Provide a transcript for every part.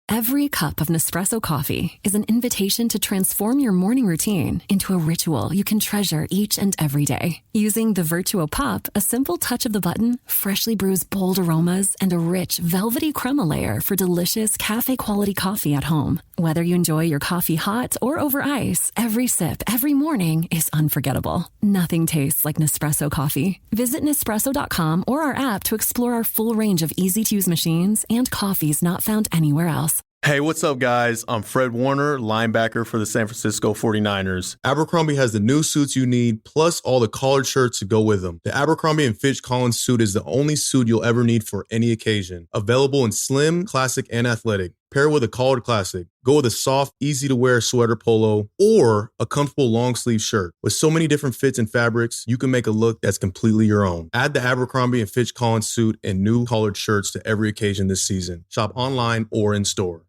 Every cup of Nespresso coffee is an invitation to transform your morning routine into a ritual you can treasure each and every day. Using the Virtuo Pup, a simple touch of the button freshly brews bold aromas and a rich, velvety crema layer for delicious cafe-quality coffee at home. Whether you enjoy your coffee hot or over ice, every sip, every morning is unforgettable. Nothing tastes like Nespresso coffee. Visit Nespresso.com or our app to explore our full range of easy-to-use machines and coffees not found anywhere else. Hey, what's up, guys? I'm Fred Warner, linebacker for the San Francisco 49ers. Abercrombie has the new suits you need, plus all the collared shirts to go with them. The Abercrombie & Fitch Collins suit is the only suit you'll ever need for any occasion. Available in slim, classic, and athletic. Pair with a collared classic. Go with a soft, easy-to-wear sweater polo or a comfortable long-sleeve shirt. With so many different fits and fabrics, you can make a look that's completely your own. Add the Abercrombie & Fitch Collins suit and new collared shirts to every occasion this season. Shop online or in store.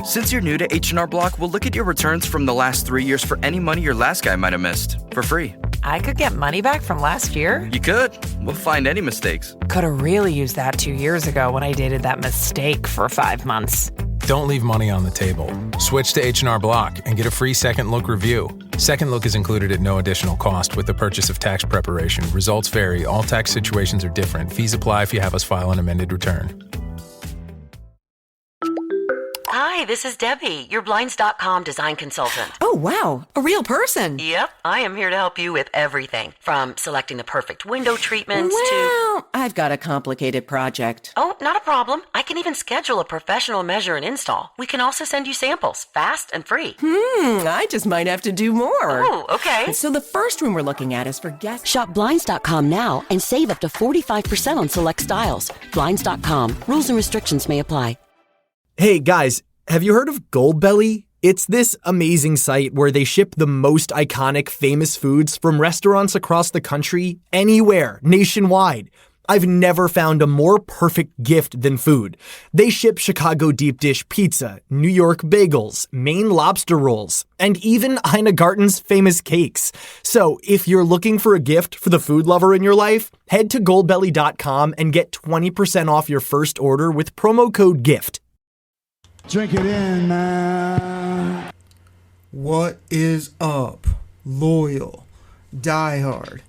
Since you're new to H&R Block, we'll look at your returns from the last 3 years for any money your last guy might have missed for free. I could get money back from last year? You could. We'll find any mistakes. Could have really used that 2 years ago when I dated that mistake for 5 months. Don't leave money on the table. Switch to H&R Block and get a free Second Look review. Second Look is included at no additional cost with the purchase of tax preparation. Results vary. All tax situations are different. Fees apply if you have us file an amended return. Hi, this is Debbie, your Blinds.com design consultant. Oh, wow. A real person. Yep, I am here to help you with everything, from selecting the perfect window treatments Well, I've got a complicated project. Oh, not a problem. I can even schedule a professional measure and install. We can also send you samples, fast and free. I just might have to do more. Oh, okay. So the first room we're looking at is for guests. Shop Blinds.com now and save up to 45% on select styles. Blinds.com. Rules and restrictions may apply. Hey guys, have you heard of Goldbelly? It's this amazing site where they ship the most iconic famous foods from restaurants across the country, anywhere, nationwide. I've never found a more perfect gift than food. They ship Chicago deep dish pizza, New York bagels, Maine lobster rolls, and even Ina Garten's famous cakes. So if you're looking for a gift for the food lover in your life, head to goldbelly.com and get 20% off your first order with promo code GIFT. Drink it in, man. What is up, loyal, diehard,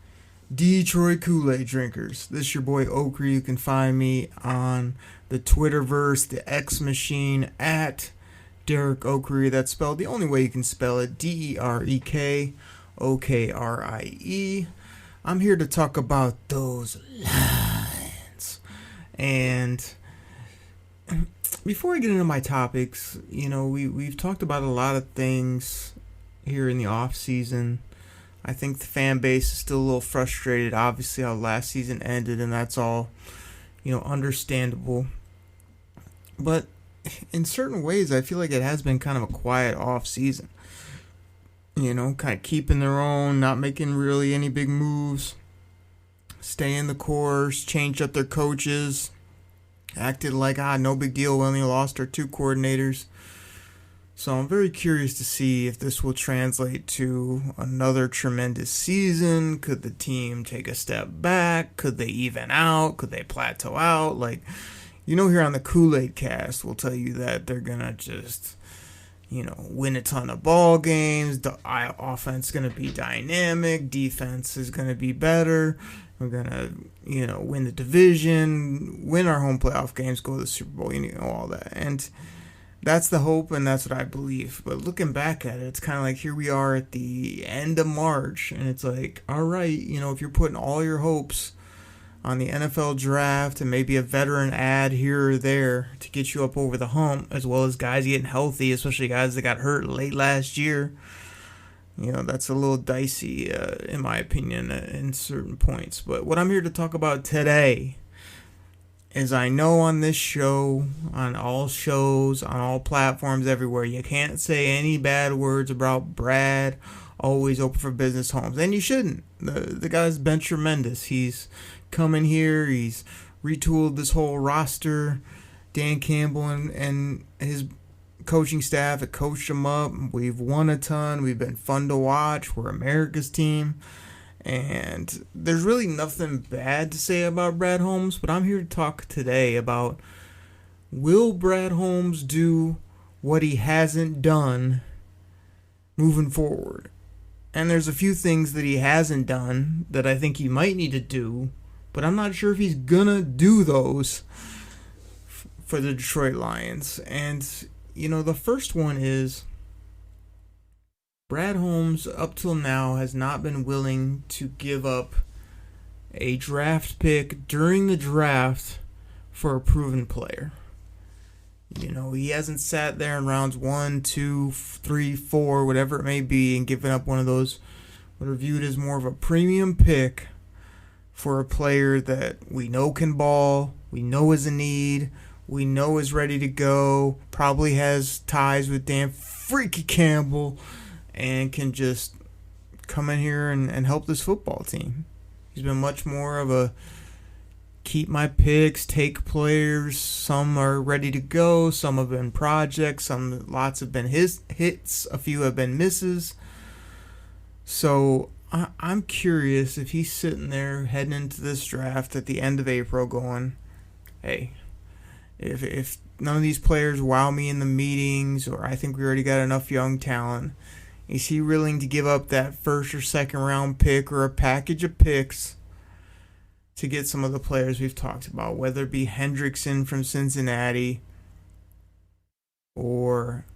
Detroit Koolaid drinkers? This is your boy Okri. You can find me on the Twitterverse, the X Machine, at Derek Okri. That's spelled the only way you can spell it, DEREKOKRIE. I'm here to talk about those lines. And before I get into my topics, you know, we've talked about a lot of things here in the off season. I think the fan base is still a little frustrated, obviously, how last season ended, and that's all, you know, understandable. But in certain ways, I feel like it has been kind of a quiet off season. You know, kind of keeping their own, not making really any big moves, staying the course, changed up their coaches, acted like, no big deal, we only lost our 2 coordinators. So I'm very curious to see if this will translate to another tremendous season. Could the team take a step back? Could they even out? Could they plateau out? Like, you know, here on the Koolaid Cast, we'll tell you that they're going to just, you know, win a ton of ball games. The offense is going to be dynamic. Defense is going to be better. We're going to, you know, win the division, win our home playoff games, go to the Super Bowl, you know, all that. And that's the hope, and that's what I believe. But looking back at it, it's kind of like here we are at the end of March, and it's like, all right, you know, if you're putting all your hopes on the NFL draft and maybe a veteran ad here or there to get you up over the hump, as well as guys getting healthy, especially guys that got hurt late last year, you know, that's a little dicey, in my opinion, in certain points. But what I'm here to talk about today is, I know on this show, on all shows, on all platforms, everywhere, you can't say any bad words about Brad, always open for business Holmes. And you shouldn't. The guy's been tremendous. He's come in here, he's retooled this whole roster. Dan Campbell and his coaching staff have coached him up. We've won a ton. We've been fun to watch. We're America's team. And there's really nothing bad to say about Brad Holmes, but I'm here to talk today about will Brad Holmes do what he hasn't done moving forward? And there's a few things that he hasn't done that I think he might need to do, but I'm not sure if he's gonna do those for the Detroit Lions. And, the first one is Brad Holmes, up till now, has not been willing to give up a draft pick during the draft for a proven player. He hasn't sat there in rounds 1, 2, 3, 4, whatever it may be, and given up one of those what are viewed as more of a premium pick for a player that we know can ball, we know is a need, we know is ready to go, probably has ties with Dan Freaky Campbell, and can just come in here and help this football team. He's been much more of a keep my picks, take players. Some are ready to go. Some have been projects. Lots have been his hits. A few have been misses. So I'm curious if he's sitting there heading into this draft at the end of April going, hey, if none of these players wow me in the meetings, or I think we already got enough young talent, is he willing to give up that first or second round pick or a package of picks to get some of the players we've talked about, whether it be Hendrickson from Cincinnati, or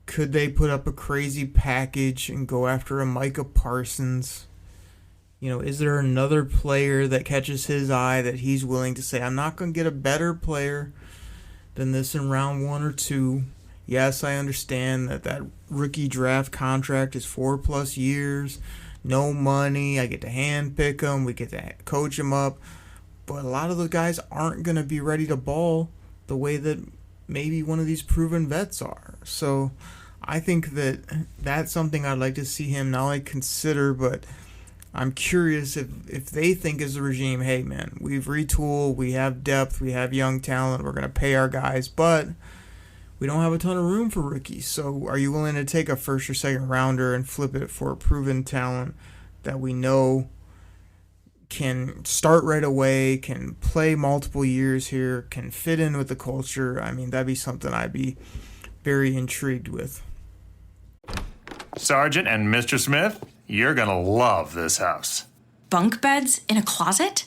could they put up a crazy package and go after a Micah Parsons? Is there another player that catches his eye that he's willing to say, I'm not going to get a better player than this in round 1 or 2. Yes, I understand that rookie draft contract is 4+ years. No money, I get to handpick them, we get to coach them up, but a lot of the guys aren't going to be ready to ball the way that maybe one of these proven vets are. So I think that that's something I'd like to see him not only consider, but I'm curious if they think as a regime, hey man, we've retooled, we have depth, we have young talent, we're going to pay our guys, but we don't have a ton of room for rookies. So are you willing to take a first or second rounder and flip it for a proven talent that we know can start right away, can play multiple years here, can fit in with the culture? I mean, that'd be something I'd be very intrigued with. Sergeant and Mr. Smith, you're gonna love this house. Bunk beds in a closet?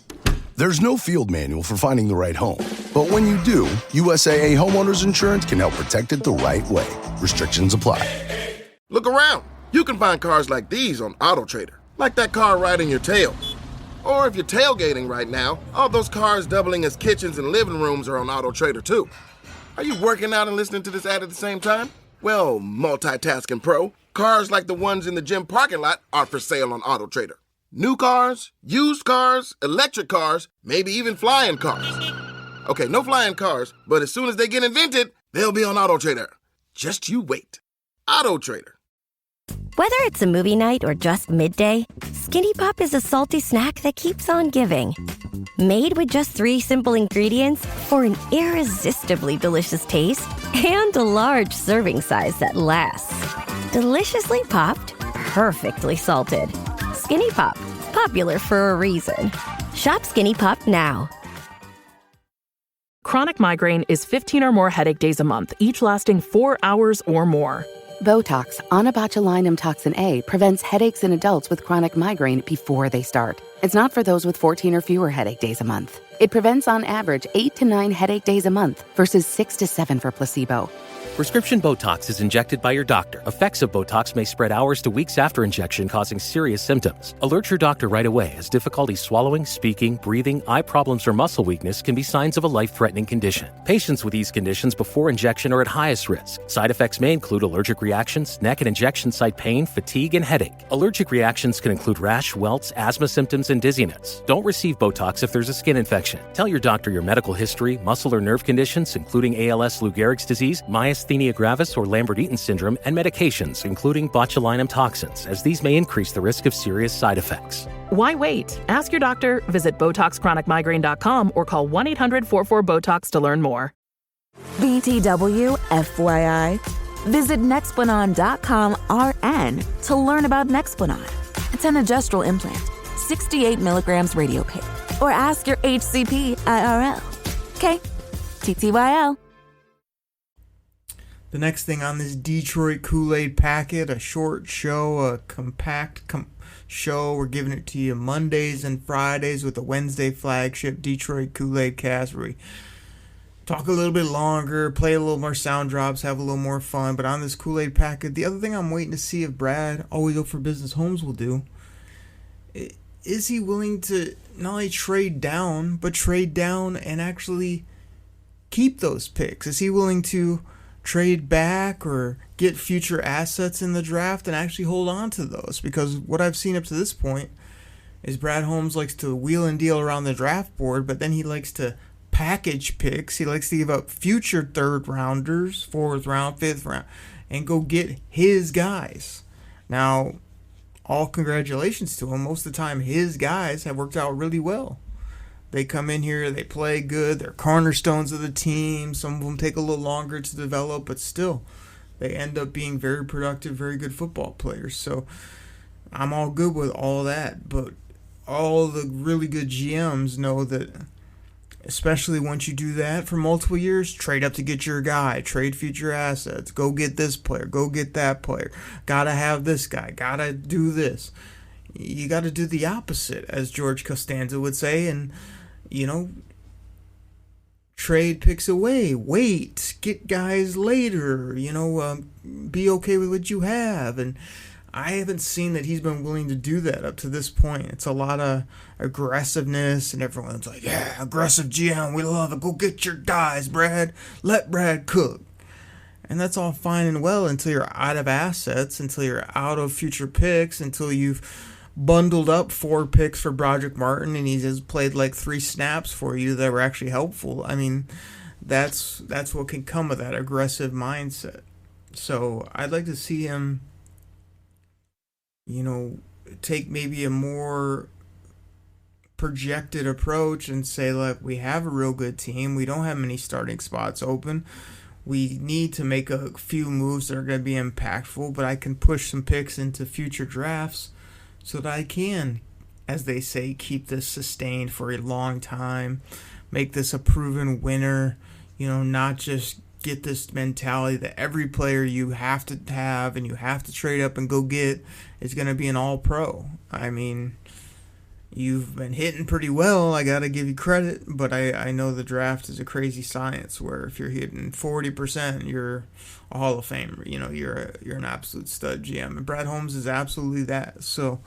There's no field manual for finding the right home. But when you do, USAA Homeowners Insurance can help protect it the right way. Restrictions apply. Look around. You can find cars like these on AutoTrader. Like that car riding your tail. Or if you're tailgating right now, all those cars doubling as kitchens and living rooms are on AutoTrader too. Are you working out and listening to this ad at the same time? Well, multitasking pro, cars like the ones in the gym parking lot are for sale on AutoTrader. New cars, used cars, electric cars, maybe even flying cars. Okay, no flying cars, but as soon as they get invented, they'll be on AutoTrader. Just you wait. AutoTrader. Whether it's a movie night or just midday, Skinny Pop is a salty snack that keeps on giving. Made with just 3 simple ingredients for an irresistibly delicious taste and a large serving size that lasts. Deliciously popped, perfectly salted. Skinny Pop, popular for a reason. Shop Skinny Pop now. Chronic migraine is 15 or more headache days a month, each lasting 4 hours or more. Botox, onabotulinum toxin A, prevents headaches in adults with chronic migraine before they start. It's not for those with 14 or fewer headache days a month. It prevents on average 8 to 9 headache days a month versus 6 to 7 for placebo. Prescription Botox is injected by your doctor. Effects of Botox may spread hours to weeks after injection, causing serious symptoms. Alert your doctor right away, as difficulty swallowing, speaking, breathing, eye problems, or muscle weakness can be signs of a life-threatening condition. Patients with these conditions before injection are at highest risk. Side effects may include allergic reactions, neck and injection site pain, fatigue, and headache. Allergic reactions can include rash, welts, asthma symptoms, and dizziness. Don't receive Botox if there's a skin infection. Tell your doctor your medical history, muscle or nerve conditions, including ALS, Lou Gehrig's disease, myasthenia gravis, or Lambert-Eaton syndrome, and medications, including botulinum toxins, as these may increase the risk of serious side effects. Why wait? Ask your doctor, visit BotoxChronicMigraine.com, or call 1-800-44-BOTOX to learn more. BTW, FYI. Visit Nexplanon.com RN to learn about Nexplanon. It's an adjustable implant, 68 milligrams radio pain. Or ask your HCP IRL. Okay, TTYL. The next thing on this Detroit Koolaid packet, a short show, a compact show. We're giving it to you Mondays and Fridays with the Wednesday flagship Detroit Koolaid Cast, where we talk a little bit longer, play a little more sound drops, have a little more fun. But on this Koolaid packet, the other thing I'm waiting to see if Brad, Always Up for Business Holmes, will do, is he willing to not only trade down, but trade down and actually keep those picks? Is he willing to trade back or get future assets in the draft and actually hold on to those? Because what I've seen up to this point is Brad Holmes likes to wheel and deal around the draft board, but then he likes to package picks. He likes to give up future third rounders, fourth round, fifth round, and go get his guys. Now, all congratulations to him. Most of the time, his guys have worked out really well. They come in here, they play good, they're cornerstones of the team. Some of them take a little longer to develop, but still, they end up being very productive, very good football players. So I'm all good with all that, but all the really good GMs know that, especially once you do that for multiple years, trade up to get your guy, trade future assets, go get this player, go get that player, gotta have this guy, gotta do this. You gotta do the opposite, as George Costanza would say, and trade picks away, wait, get guys later, be okay with what you have. And I haven't seen that he's been willing to do that up to this point. It's a lot of aggressiveness, and everyone's like, yeah, aggressive GM, we love it, go get your guys, Brad, let Brad cook. And that's all fine and well until you're out of assets, until you're out of future picks, until you've bundled up 4 picks for Broderick Martin and he just played like 3 snaps for you that were actually helpful. I mean, that's what can come of that aggressive mindset. So I'd like to see him, take maybe a more projected approach and say, look, we have a real good team. We don't have many starting spots open. We need to make a few moves that are going to be impactful, but I can push some picks into future drafts so that I can, as they say, keep this sustained for a long time, make this a proven winner, not just get this mentality that every player you have to have and you have to trade up and go get is going to be an all-pro. I mean, you've been hitting pretty well, I got to give you credit, but I know the draft is a crazy science where if you're hitting 40%, you're a Hall of Famer. You're an absolute stud GM. And Brad Holmes is absolutely that. So,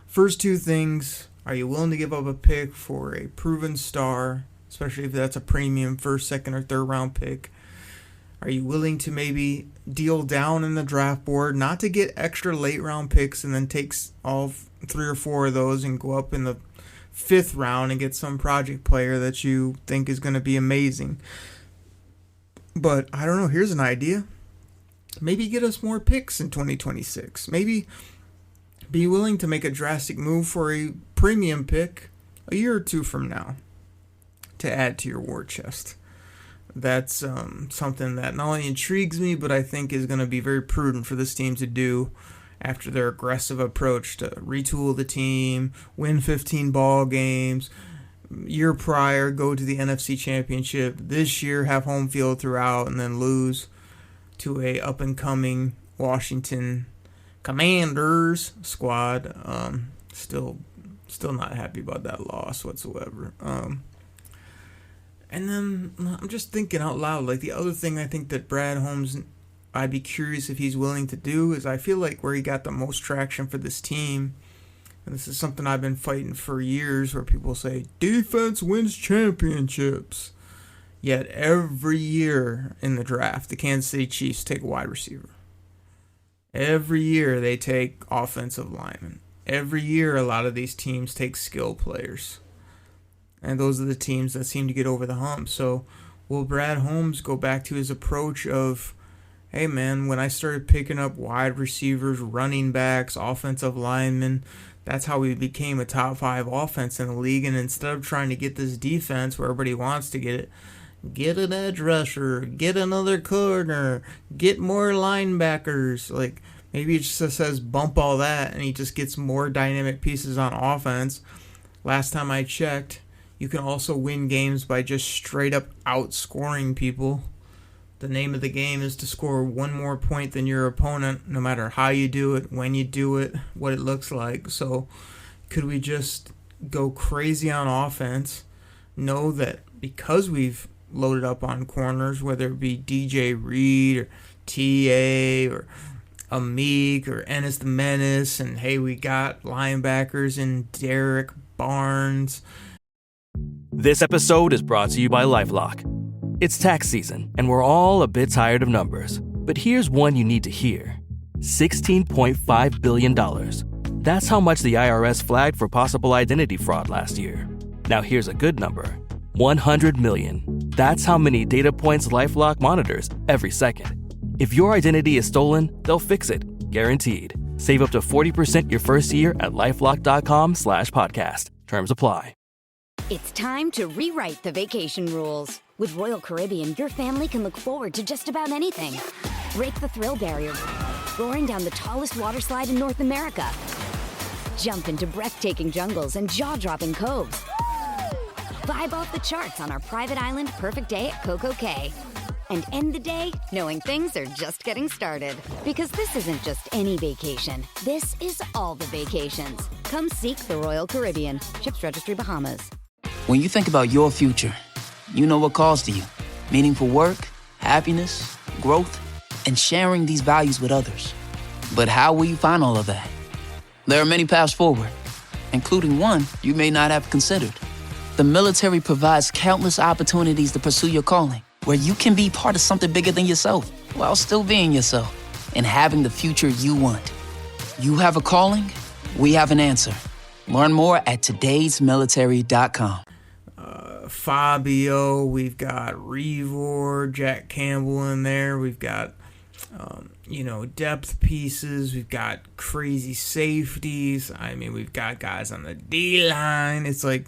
first 2 things, are you willing to give up a pick for a proven star, especially if that's a premium first, second, or third round pick? Are you willing to maybe deal down in the draft board, not to get extra late round picks and then take all 3 or 4 of those and go up in the 5th round and get some project player that you think is going to be amazing? But I don't know, here's an idea. Maybe get us more picks in 2026. Maybe be willing to make a drastic move for a premium pick a year or 2 from now to add to your war chest. That's something that not only intrigues me, but I think is going to be very prudent for this team to do after their aggressive approach to retool the team, win 15 ball games, year prior go to the NFC Championship, this year have home field throughout, and then lose to a up-and-coming Washington Commanders squad. Still not happy about that loss whatsoever. And then I'm just thinking out loud, like the other thing I think that Brad Holmes, I'd be curious if he's willing to do, is I feel like where he got the most traction for this team, and this is something I've been fighting for years, where people say, defense wins championships. Yet every year in the draft, the Kansas City Chiefs take a wide receiver. Every year they take offensive linemen. Every year a lot of these teams take skill players. And those are the teams that seem to get over the hump. So will Brad Holmes go back to his approach of, hey man, when I started picking up wide receivers, running backs, offensive linemen, that's how we became a top 5 offense in the league. And instead of trying to get this defense where everybody wants to get it, get an edge rusher, get another corner, get more linebackers. Like, maybe it just says bump all that and he just gets more dynamic pieces on offense. Last time I checked, you can also win games by just straight up outscoring people the name of the game is to score one more point than your opponent, no matter how you do it, when you do it, what it looks like. So could we just go crazy on offense, know that because we've loaded up on corners, whether it be DJ Reed or TA or Amik or Ennis the Menace, and hey, we got linebackers in Derek Barnes. This episode is brought to you by LifeLock. It's tax season, and we're all a bit tired of numbers. But here's one you need to hear. $16.5 billion. That's how much the IRS flagged for possible identity fraud last year. Now here's a good number. 100 million. That's how many data points LifeLock monitors every second. If your identity is stolen, they'll fix it. Guaranteed. Save up to 40% your first year at LifeLock.com/podcast. Terms apply. It's time to rewrite the vacation rules. With Royal Caribbean, your family can look forward to just about anything. Break the thrill barrier, roaring down the tallest water slide in North America. Jump into breathtaking jungles and jaw-dropping coves. Vibe off the charts on our private island Perfect Day at Coco Cay. And end the day knowing things are just getting started. Because this isn't just any vacation. This is all the vacations. Come seek the Royal Caribbean. Ships Registry, Bahamas. When you think about your future, you know what calls to you. Meaningful work, happiness, growth, and sharing these values with others. But how will you find all of that? There are many paths forward, including one you may not have considered. The military provides countless opportunities to pursue your calling, where you can be part of something bigger than yourself, while still being yourself, and having the future you want. You have a calling, we have an answer. Learn more at todaysmilitary.com. Fabio, we've got Revor, Jack Campbell in there. We've got, depth pieces. We've got crazy safeties. I mean, we've got guys on the D-line. It's like,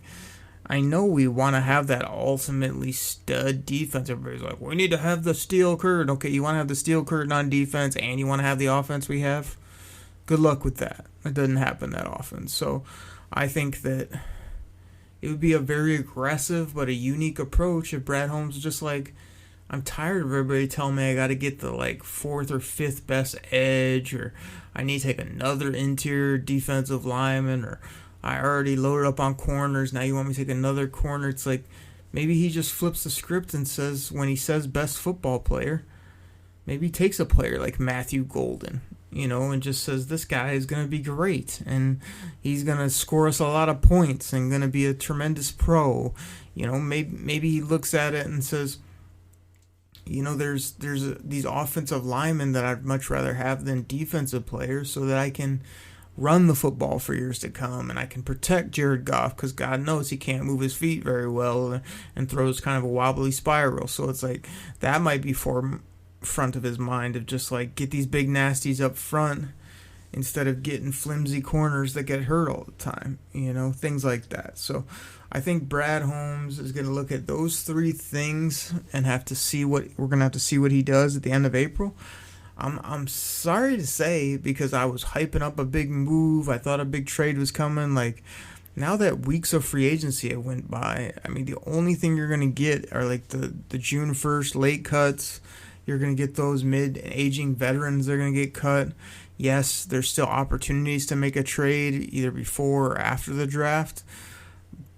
I know we want to have that ultimately stud defense. Everybody's like, we need to have the steel curtain. Okay, you want to have the steel curtain on defense and you want to have the offense we have? Good luck with that. It doesn't happen that often. So I think that it would be a very aggressive but a unique approach if Brad Holmes was just like, I'm tired of everybody telling me I got to get the fourth or fifth best edge, or I need to take another interior defensive lineman, or I already loaded up on corners, now you want me to take another corner. It's like maybe he just flips the script and says, when he says best football player, maybe he takes a player like Matthew Golden, and just says this guy is going to be great and he's going to score us a lot of points and going to be a tremendous pro. Maybe he looks at it and says, there's these offensive linemen that I'd much rather have than defensive players so that I can run the football for years to come, and I can protect Jared Goff because God knows he can't move his feet very well and throws kind of a wobbly spiral. So it's like that might be front of his mind of just get these big nasties up front instead of getting flimsy corners that get hurt all the time, things like that. So I think Brad Holmes is going to look at those three things and we're going to have to see what he does at the end of April. I'm sorry to say, because I was hyping up a big move. I thought a big trade was coming. Now that weeks of free agency have went by, I mean, the only thing you're going to get are the June 1st late cuts. You're going to get those mid-aging veterans that are going to get cut. Yes, there's still opportunities to make a trade either before or after the draft.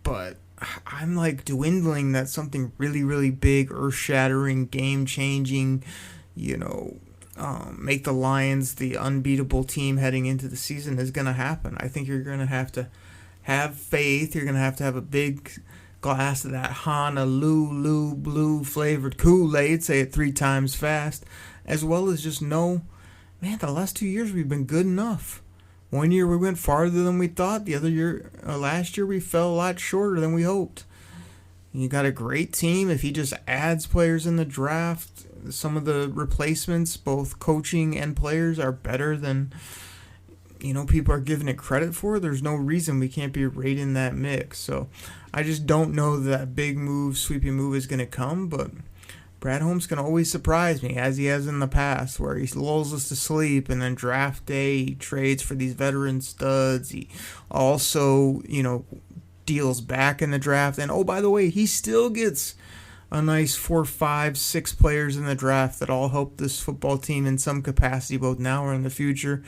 But I'm dwindling that something really, really big, earth-shattering, game-changing, make the Lions the unbeatable team heading into the season is going to happen. I think you're going to have faith. You're going to have a big glass of that Honolulu blue flavored Kool-Aid, say it 3 times fast, as well as just know, man, the last 2 years we've been good enough. 1 year we went farther than we thought. The other year, last year, we fell a lot shorter than we hoped. You got a great team. If he just adds players in the draft, some of the replacements, both coaching and players, are better than people are giving it credit for. There's no reason we can't be right in that mix. So I just don't know that big move, sweeping move is going to come, but Brad Holmes can always surprise me, as he has in the past, where he lulls us to sleep, and then draft day he trades for these veteran studs. He also, deals back in the draft. And, oh, by the way, he still gets a nice 4, 5, 6 players in the draft that all help this football team in some capacity, both now or in the future.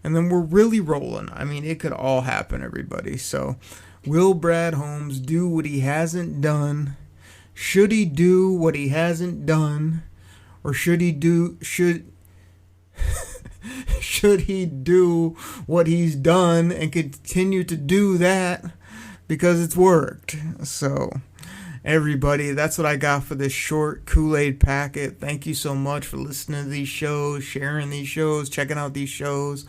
And then we're really rolling. I mean, it could all happen, everybody. So, will Brad Holmes do what he hasn't done? Should he do what he hasn't done? Or should he do what he's done and continue to do that because it's worked? So, everybody, that's what I got for this short Kool-Aid packet. Thank you so much for listening to these shows, sharing these shows, checking out these shows.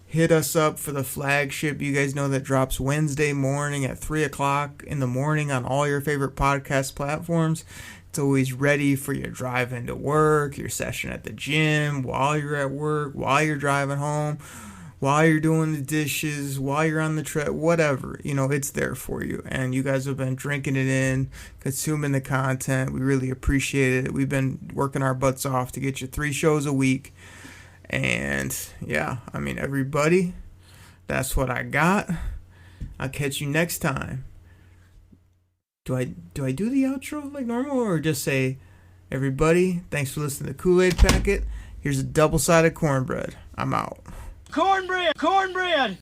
Hit us up for the flagship. You guys know that drops Wednesday morning at 3 o'clock in the morning on all your favorite podcast platforms. It's always ready for your drive into work, your session at the gym, while you're at work, while you're driving home, while you're doing the dishes, while you're on the trip, whatever. You know, it's there for you. And you guys have been drinking it in, consuming the content. We really appreciate it. We've been working our butts off to get you 3 shows a week. And yeah, I mean, everybody, that's what I got. I'll catch you next time. Do I do the outro like normal, or just say, everybody, thanks for listening to Kool-Aid Packet. Here's a double-sided cornbread. I'm out. Cornbread!